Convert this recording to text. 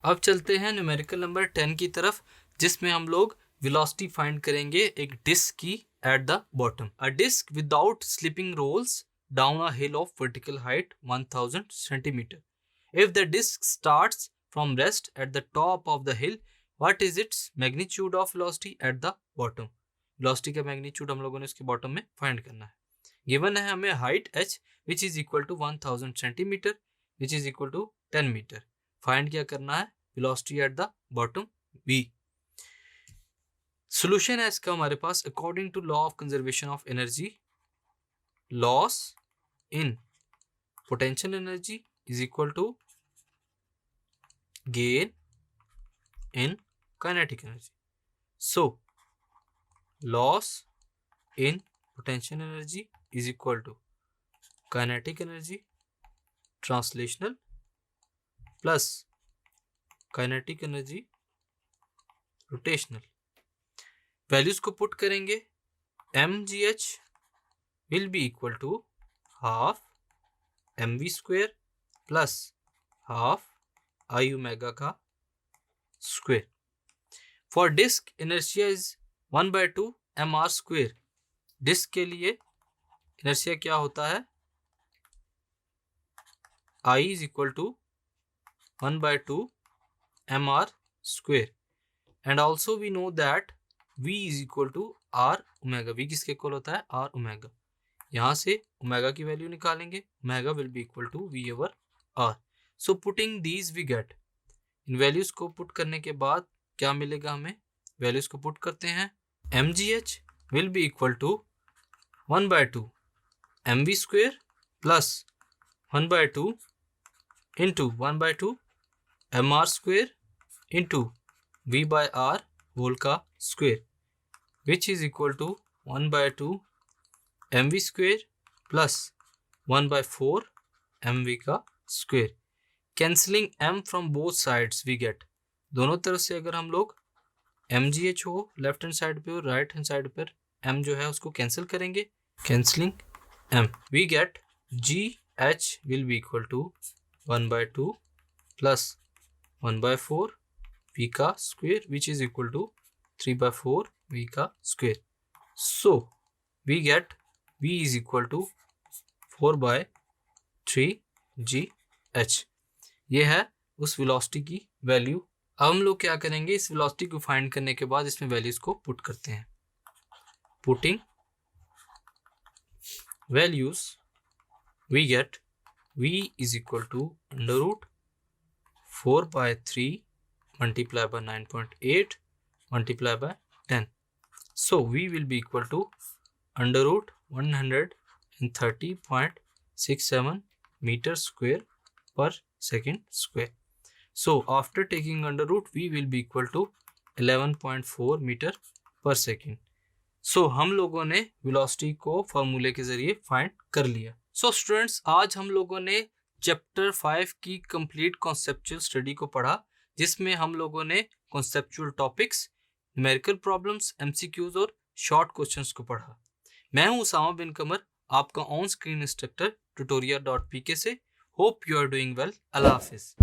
अब चलते हैं न्यूमेरिकल नंबर 10 की तरफ, जिसमें हम लोग वेलोसिटी फाइंड करेंगे एक डिस्क की at the bottom. A disk without slipping rolls down a hill of vertical height 1000 centimetre. If the disk starts from rest at the top of the hill, what is its magnitude of velocity at the bottom? Velocity का magnitude हम लोगों ने इसके bottom में find करना है। Given है हमें height h which is equal to 1000 centimeter which is equal to 10 meter. Find क्या करना है? Velocity at the bottom v. Solution है इसका हमारे पास according to law of conservation of energy, loss in potential energy is equal to gain in kinetic energy. So loss in potential energy is equal to kinetic energy translational plus kinetic energy rotational. Values को put करेंगे, mgh will be equal to half mv square plus half I omega का square. For disk inertia is 1/2 mr square. Disc के लिए inertia क्या होता है? I is equal to 1/2 mr square. And also we know that v is equal to r omega. v किसके equal होता है? r omega. यहाँ से ओमेगा की वैल्यू निकालेंगे, omega will be equal to v over r. So putting these we get, इन values को put करने के बाद क्या मिलेगा हमें? वैल्यूज को पुट करते हैं, mgh will be equal to 1/2 mv square plus 1/2 into 1/2 mr square into v by r whole का square which is equal to 1/2 mv square plus 1/4 mv का square. Cancelling m from both sides we get, दोनों तरफ से अगर हम लोग mgh हो left hand side पे और राइट हैंड साइड पर m जो है उसको कैंसिल करेंगे, cancelling m we get gh will be equal to 1/2 plus 1/4 v का square which is equal to 3/4 v का square. So we get v is equal to 4/3 gh. ये है उस वेलोसिटी की वैल्यू. अब हम लोग क्या करेंगे, इस वेलोसिटी को फाइंड करने के बाद इसमें वैल्यूज को पुट करते हैं. Putting values we get v is equal to under root 4/3 multiply by 9.8 multiply by 10. So v will be equal to under root 130.67 meter square per second square. So after taking under root v will be equal to 11.4 meter per second. So हम लोगों ने velocity को फॉर्मूले के जरिए find कर लिया. So students, आज हम लोगों ने चैप्टर 5 की कंप्लीट कॉन्सेप्चुअल स्टडी को पढ़ा, जिसमें हम लोगों ने conceptual topics, numerical problems, MCQs और शॉर्ट क्वेश्चंस को पढ़ा. मैं हूं उसामा बिन कमर, आपका ऑन स्क्रीन इंस्ट्रक्टर tutorial.pk से. Hope you are doing well. अल्लाह हाफिज.